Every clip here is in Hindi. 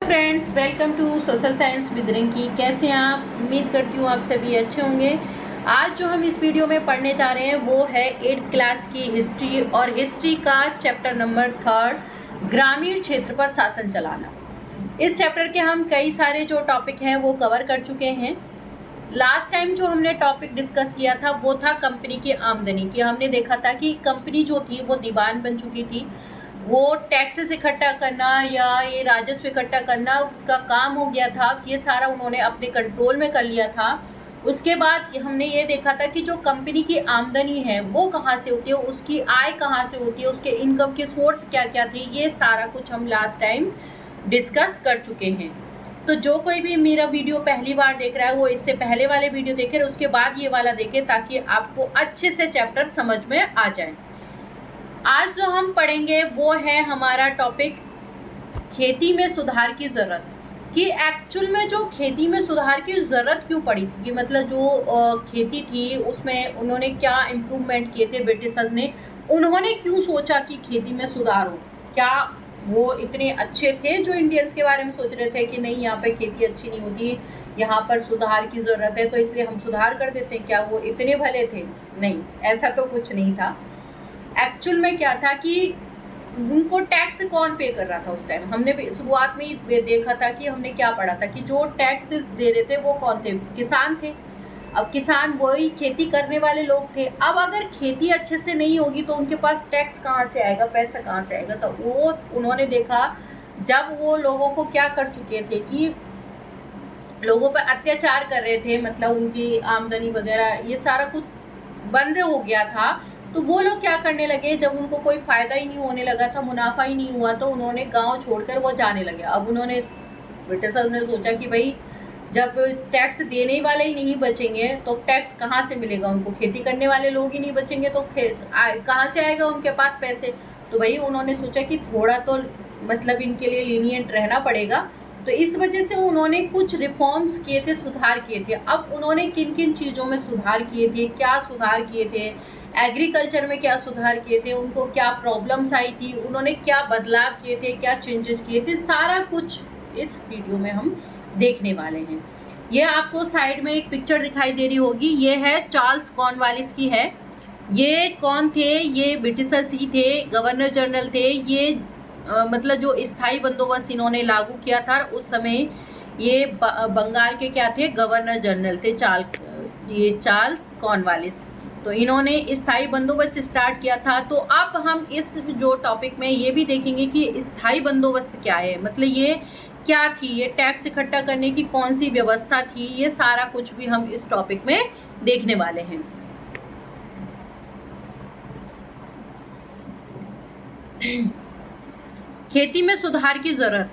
Friends, welcome to social science with Rinki. कैसे हैं आप? उम्मीद करती हूँ आप सभी अच्छे होंगे। आज जो हम इस वीडियो में पढ़ने जा रहे हैं वो है 8th क्लास की हिस्ट्री और हिस्ट्री का चैप्टर नंबर 3 ग्रामीण क्षेत्र पर शासन चलाना। इस चैप्टर के हम कई सारे जो टॉपिक हैं वो कवर कर चुके हैं। लास्ट टाइम जो हमने टॉपिक डिस्कस किया था वो था कंपनी की आमदनी की। हमने देखा था कि कंपनी जो थी वो दीवान बन चुकी थी, वो टैक्सेस इकट्ठा करना या ये राजस्व इकट्ठा करना उसका काम हो गया था। ये सारा उन्होंने अपने कंट्रोल में कर लिया था। उसके बाद हमने ये देखा था कि जो कंपनी की आमदनी है वो कहाँ से होती है, उसकी आय कहाँ से होती है, उसके इनकम के सोर्स क्या क्या थे, ये सारा कुछ हम लास्ट टाइम डिस्कस कर चुके हैं। तो जो कोई भी मेरा वीडियो पहली बार देख रहा है वो इससे पहले वाले वीडियो देखे, उसके बाद ये वाला देखे, ताकि आपको अच्छे से चैप्टर समझ में आ जाए। आज जो हम पढ़ेंगे वो है हमारा टॉपिक खेती में सुधार की ज़रूरत। कि एक्चुअल में जो खेती में सुधार की ज़रूरत क्यों पड़ी थी, कि मतलब जो खेती थी उसमें उन्होंने क्या इम्प्रूवमेंट किए थे ब्रिटिशर्स ने, उन्होंने क्यों सोचा कि खेती में सुधार हो। क्या वो इतने अच्छे थे जो इंडियंस के बारे में सोच रहे थे कि नहीं यहाँ पे खेती अच्छी नहीं होती, यहाँ पर सुधार की ज़रूरत है तो इसलिए हम सुधार कर देते हैं? क्या वो इतने भले थे? नहीं, ऐसा तो कुछ नहीं था। एक्चुअल में क्या था कि उनको टैक्स कौन पे कर रहा था उस टाइम। हमने शुरुआत में ही देखा था कि हमने क्या पढ़ा था कि जो टैक्स दे रहे थे वो कौन थे? किसान थे। अब किसान वही खेती करने वाले लोग थे। अब अगर खेती अच्छे से नहीं होगी तो उनके पास टैक्स कहाँ से आएगा, पैसा कहाँ से आएगा? तो वो उन्होंने देखा, जब वो लोगों को क्या कर चुके थे कि लोगों पर अत्याचार कर रहे थे, मतलब उनकी आमदनी वगैरह ये सारा कुछ बंद हो गया था। तो वो लोग क्या करने लगे, जब उनको कोई फायदा ही नहीं होने लगा था, मुनाफा ही नहीं हुआ, तो उन्होंने गांव छोड़कर वो जाने लगे। अब उन्होंने ब्रिटिशर्स ने सोचा कि भाई जब टैक्स देने वाले ही नहीं बचेंगे तो टैक्स कहाँ से मिलेगा उनको, खेती करने वाले लोग ही नहीं बचेंगे तो कहाँ से आएगा उनके पास पैसे। तो भाई उन्होंने सोचा कि थोड़ा तो मतलब इनके लिए लीनियंट रहना पड़ेगा। तो इस वजह से उन्होंने कुछ रिफॉर्म्स किए थे, सुधार किए थे। अब उन्होंने किन किन चीज़ों में सुधार किए थे, क्या सुधार किए थे, एग्रीकल्चर में क्या सुधार किए थे, उनको क्या प्रॉब्लम्स आई थी, उन्होंने क्या बदलाव किए थे, क्या चेंजेस किए थे, सारा कुछ इस वीडियो में हम देखने वाले हैं। ये आपको साइड में एक पिक्चर दिखाई दे रही होगी, ये है चार्ल्स कॉर्नवालिस की है। ये कौन थे? ये ब्रिटिशर्स ही थे, गवर्नर जनरल थे। ये मतलब जो स्थायी बंदोबस्त इन्होंने लागू किया था उस समय, ये बंगाल के क्या थे? गवर्नर जनरल थे ये चार्ल्स कॉर्नवालिस। तो इन्होंने स्थायी बंदोबस्त स्टार्ट किया था। तो अब हम इस जो टॉपिक में ये भी देखेंगे कि स्थायी बंदोबस्त क्या है, मतलब ये क्या थी, ये टैक्स इकट्ठा करने की कौन सी व्यवस्था थी, ये सारा कुछ भी हम इस टॉपिक में देखने वाले हैं। खेती में सुधार की जरूरत।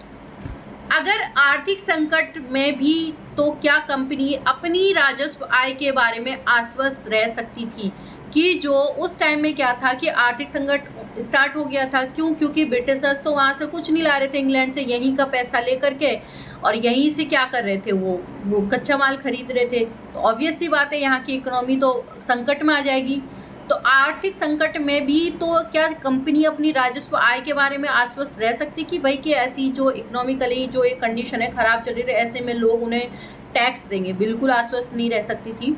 अगर आर्थिक संकट में भी तो क्या कंपनी अपनी राजस्व आय के बारे में आश्वस्त रह सकती थी? कि जो उस टाइम में क्या था कि आर्थिक संकट स्टार्ट हो गया था। क्यों? क्योंकि ब्रिटिशर्स तो वहाँ से कुछ नहीं ला रहे थे, इंग्लैंड से यहीं का पैसा लेकर के, और यहीं से क्या कर रहे थे, वो कच्चा माल खरीद रहे थे। तो ऑब्वियस सी बात है यहाँ की इकोनॉमी तो संकट में आ जाएगी। तो आर्थिक संकट में भी तो क्या कंपनी अपनी राजस्व आय के बारे में आश्वस्त रह सकती कि भाई कि ऐसी जो इकोनॉमिकली जो एक कंडीशन है खराब चल रही है, ऐसे में लोग उन्हें टैक्स देंगे? बिल्कुल आश्वस्त नहीं रह सकती थी।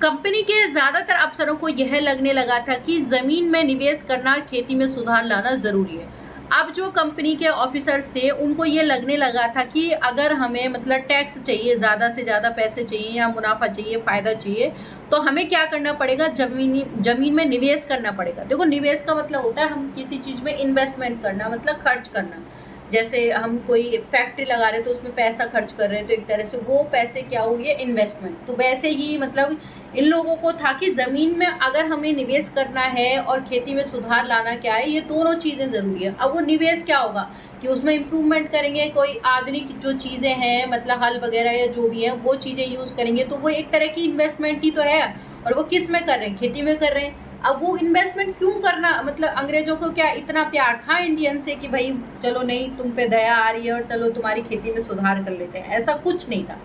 कंपनी के ज़्यादातर अफसरों को यह लगने लगा था कि ज़मीन में निवेश करना, खेती में सुधार लाना ज़रूरी है। अब जो कंपनी के ऑफिसर्स थे उनको ये लगने लगा था कि अगर हमें मतलब टैक्स चाहिए, ज़्यादा से ज़्यादा पैसे चाहिए या मुनाफा चाहिए, फ़ायदा चाहिए, तो हमें क्या करना पड़ेगा? ज़मीन में निवेश करना पड़ेगा। देखो, निवेश का मतलब होता है हम किसी चीज़ में इन्वेस्टमेंट करना, मतलब खर्च करना। जैसे हम कोई फैक्ट्री लगा रहे हैं तो उसमें पैसा खर्च कर रहे हैं, तो एक तरह से वो पैसे क्या हो गए? इन्वेस्टमेंट। तो वैसे ही मतलब इन लोगों को था कि ज़मीन में अगर हमें निवेश करना है और खेती में सुधार लाना क्या है, ये दोनों चीज़ें ज़रूरी है। अब वो निवेश क्या होगा कि उसमें इम्प्रूवमेंट करेंगे, कोई आधुनिक जो चीज़ें हैं मतलब हल वगैरह या जो भी है वो चीज़ें यूज़ करेंगे, तो वो एक तरह की इन्वेस्टमेंट ही तो है। और वो किस में कर रहे हैं? खेती में कर रहे हैं। अब वो इन्वेस्टमेंट क्यों करना? मतलब अंग्रेजों को क्या इतना प्यार था इंडियन से कि भाई चलो नहीं तुम पे दया आ रही है और चलो तुम्हारी खेती में सुधार कर लेते हैं? ऐसा कुछ नहीं था।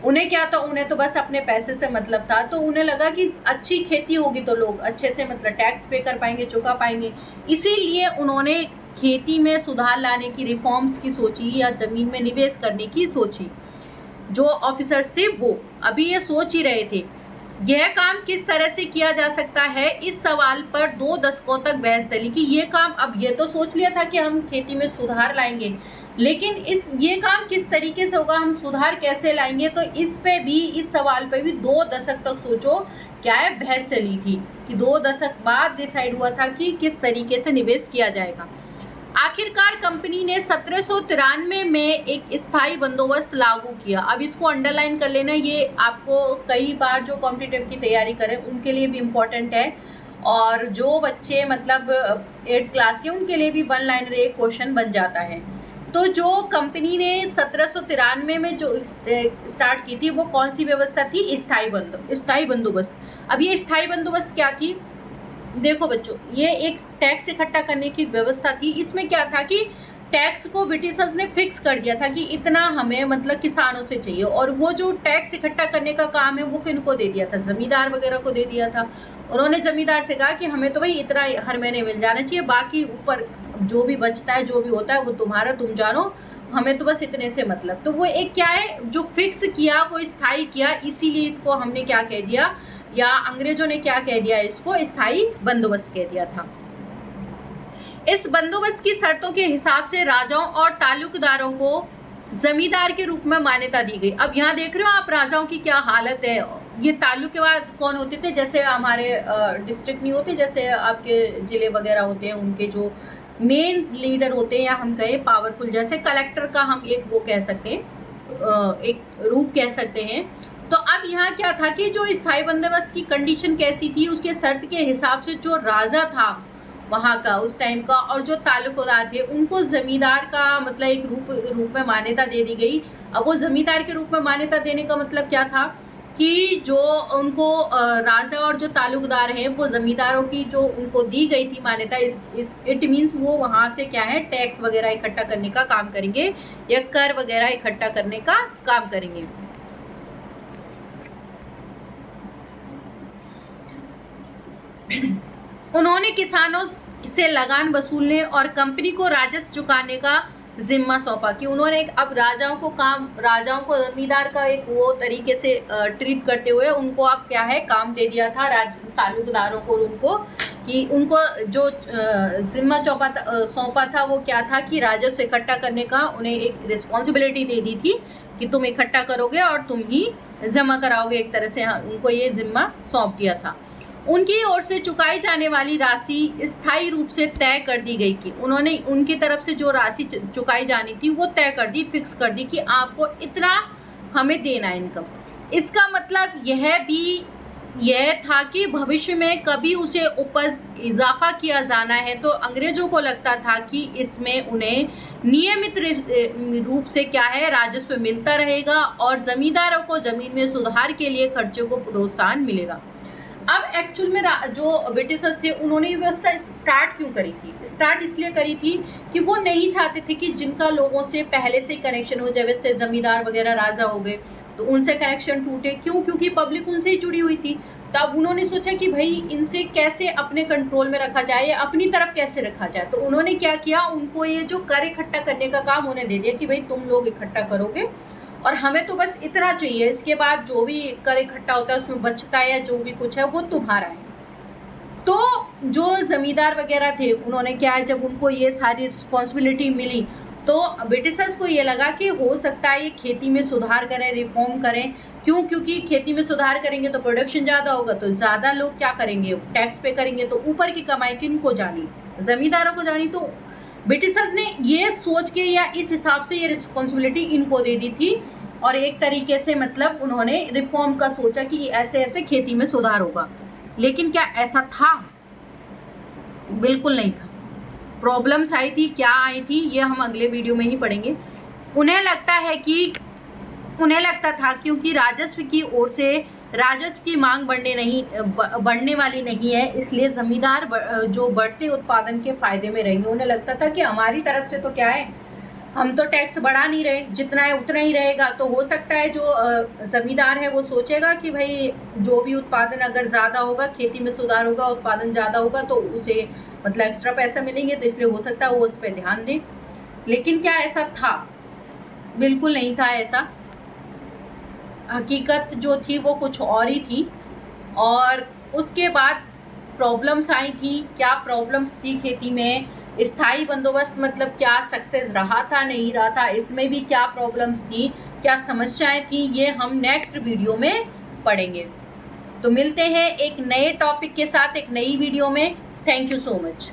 उन्हें क्या था? उन्हें तो बस अपने पैसे से मतलब था। तो उन्हें लगा कि अच्छी खेती होगी तो लोग अच्छे से मतलब टैक्स पे कर पाएंगे, चुका पाएंगे। इसीलिए उन्होंने खेती में सुधार लाने की, रिफॉर्म्स की सोची या जमीन में निवेश करने की सोची। जो ऑफिसर्स थे वो अभी ये सोच ही रहे थे। यह काम किस तरह से किया जा सकता है, इस सवाल पर 2 दशकों तक बहस चली कि ये काम, अब ये तो सोच लिया था कि हम खेती में सुधार लाएंगे, लेकिन ये काम किस तरीके से होगा, हम सुधार कैसे लाएंगे। तो इस सवाल पे भी 2 दशक तक सोचो क्या है, बहस चली थी कि 2 दशक बाद डिसाइड हुआ था कि किस तरीके से निवेश किया जाएगा। आखिरकार कंपनी ने 1793 में एक स्थायी बंदोबस्त लागू किया। अब इसको अंडरलाइन कर लेना, ये आपको कई बार जो कॉम्पिटिटिव की तैयारी करें उनके लिए भी इम्पोर्टेंट है, और जो बच्चे मतलब 8th क्लास के उनके लिए भी 1 लाइनर एक क्वेश्चन बन जाता है। तो जो कंपनी ने 1793 में जो स्टार्ट की थी वो कौन सी व्यवस्था थी, स्थायी बंदोबस्त। अब ये स्थायी बंदोबस्त क्या थी, देखो बच्चों, ये एक टैक्स इकट्ठा करने की व्यवस्था थी। इसमें क्या था कि टैक्स को ब्रिटिशर्स ने फिक्स कर दिया था कि इतना हमें मतलब किसानों से चाहिए, और वो जो टैक्स इकट्ठा करने का काम है वो किनको दे दिया था, जमींदार वगैरह को दे दिया था। उन्होंने जमींदार से कहा कि हमें तो भाई इतना हर महीने मिल जाना चाहिए, बाकी ऊपर जो भी बचता है जो भी होता है वो तुम्हारा, तुम जानो, हमें तो बस इतने से मतलब। तो वो एक क्या है जो फिक्स किया, वो स्थायी किया, इसीलिए इसको हमने क्या कह दिया, या अंग्रेजों ने क्या कह दिया, इसको स्थायी बंदोबस्त कह दिया था। इस बंदोबस्त की शर्तों के हिसाब से राजाओं और तालुकदारों को जमींदार के रूप में मान्यता दी गई। अब यहाँ देख रहे हो आप राजाओं की क्या हालत है। ये तालुक के बाद कौन होते थे, जैसे हमारे डिस्ट्रिक्ट नहीं होते, जैसे आपके जिले वगैरह होते हैं, उनके जो मेन लीडर होते हैं, या हम कहें पावरफुल, जैसे कलेक्टर का हम एक वो कह सकते हैं, एक रूप कह सकते हैं। तो अब यहाँ क्या था कि जो स्थायी बंदोबस्त की कंडीशन कैसी थी, उसके शर्त के हिसाब से जो राजा था वहाँ का उस टाइम का, और जो तालुकदार थे, उनको जमींदार का मतलब एक रूप में मान्यता दे दी गई। अब वो जमींदार के रूप में मान्यता देने का मतलब क्या था कि जो उनको राजा और जो तालुकदार हैं वो जमींदारों की जो उनको दी गई थी मान्यता, इट मीन्स वो वहाँ से क्या है टैक्स वगैरह इकट्ठा करने का काम करेंगे, या कर वगैरह इकट्ठा करने का काम करेंगे। उन्होंने किसानों से लगान वसूलने और कंपनी को राजस्व चुकाने का जिम्मा सौंपा कि उन्होंने अब राजाओं को जमींदार का एक वो तरीके से ट्रीट करते हुए उनको अब क्या है काम दे दिया था तालुकदारों को, उनको कि उनको जो जिम्मा सौंपा था वो क्या था कि राजस्व इकट्ठा करने का उन्हें एक रिस्पॉन्सिबिलिटी दे दी थी कि तुम इकट्ठा करोगे और तुम ही जमा कराओगे, एक तरह से उनको ये जिम्मा सौंप दिया था। उनकी ओर से चुकाई जाने वाली राशि स्थायी रूप से तय कर दी गई कि उन्होंने उनकी तरफ से जो राशि चुकाई जानी थी वो तय कर दी, फिक्स कर दी कि आपको इतना हमें देना है इनकम। इसका मतलब यह था कि भविष्य में कभी उसे उपज इजाफा किया जाना है तो अंग्रेजों को लगता था कि इसमें उन्हें नियमित रूप से क्या है राजस्व मिलता रहेगा और जमींदारों को जमीन में सुधार के लिए खर्चों को प्रोत्साहन मिलेगा। अब एक्चुअल में जो ब्रिटिशर्स थे उन्होंने ये व्यवस्था स्टार्ट क्यों करी थी? स्टार्ट इसलिए करी थी कि वो नहीं चाहते थे कि जिनका लोगों से पहले से कनेक्शन हो, जैसे जमींदार वगैरह राजा हो गए तो उनसे कनेक्शन टूटे। क्यों? क्योंकि पब्लिक उनसे ही जुड़ी हुई थी। तब उन्होंने सोचा कि भाई इनसे कैसे अपने कंट्रोल में रखा जाए या अपनी तरफ कैसे रखा जाए। तो उन्होंने क्या किया, उनको ये जो कर इकट्ठा करने का काम उन्हें दे दिया कि भाई तुम लोग इकट्ठा करोगे और हमें तो बस इतना चाहिए, इसके बाद जो भी कर इकट्ठा होता है उसमें बचता है या जो भी कुछ है वो तुम्हारा है। तो जो जमींदार वगैरह थे उन्होंने क्या है, जब उनको ये सारी रिस्पॉन्सिबिलिटी मिली तो ब्रिटिशर्स को ये लगा कि हो सकता है ये खेती में सुधार करें, रिफॉर्म करें। क्यों? क्योंकि खेती में सुधार करेंगे तो प्रोडक्शन ज़्यादा होगा, तो ज़्यादा लोग क्या करेंगे, टैक्स पे करेंगे, तो ऊपर की कमाई किनको जानी, जमींदारों को जानी। तो ब्रिटिशर्स ने ये सोच के या इस हिसाब से ये रिस्पॉन्सिबिलिटी इनको दे दी थी और एक तरीके से मतलब उन्होंने रिफॉर्म का सोचा कि ऐसे ऐसे खेती में सुधार होगा। लेकिन क्या ऐसा था? बिल्कुल नहीं था। प्रॉब्लम्स आई थी, क्या आई थी ये हम अगले वीडियो में ही पढ़ेंगे। उन्हें लगता था क्योंकि राजस्व की ओर से राजस्व की मांग बढ़ने वाली नहीं है, इसलिए जमींदार जो बढ़ते उत्पादन के फायदे में रहेंगे। उन्हें लगता था कि हमारी तरफ से तो क्या है, हम तो टैक्स बढ़ा नहीं रहे, जितना है उतना ही रहेगा। तो हो सकता है जो जमींदार है वो सोचेगा कि भाई जो भी उत्पादन अगर ज़्यादा होगा, खेती में सुधार होगा, उत्पादन ज़्यादा होगा तो उसे मतलब एक्स्ट्रा पैसा मिलेंगे, तो इसलिए हो सकता है वो उस पर ध्यान दें। लेकिन क्या ऐसा था? बिल्कुल नहीं था ऐसा। हकीकत जो थी वो कुछ और ही थी। और उसके बाद प्रॉब्लम्स आई थी। क्या प्रॉब्लम्स थी खेती में? स्थायी बंदोबस्त मतलब क्या सक्सेस रहा था, नहीं रहा था, इसमें भी क्या प्रॉब्लम्स थी, क्या समस्याएं थी, ये हम नेक्स्ट वीडियो में पढ़ेंगे। तो मिलते हैं एक नए टॉपिक के साथ एक नई वीडियो में। Thank you so much.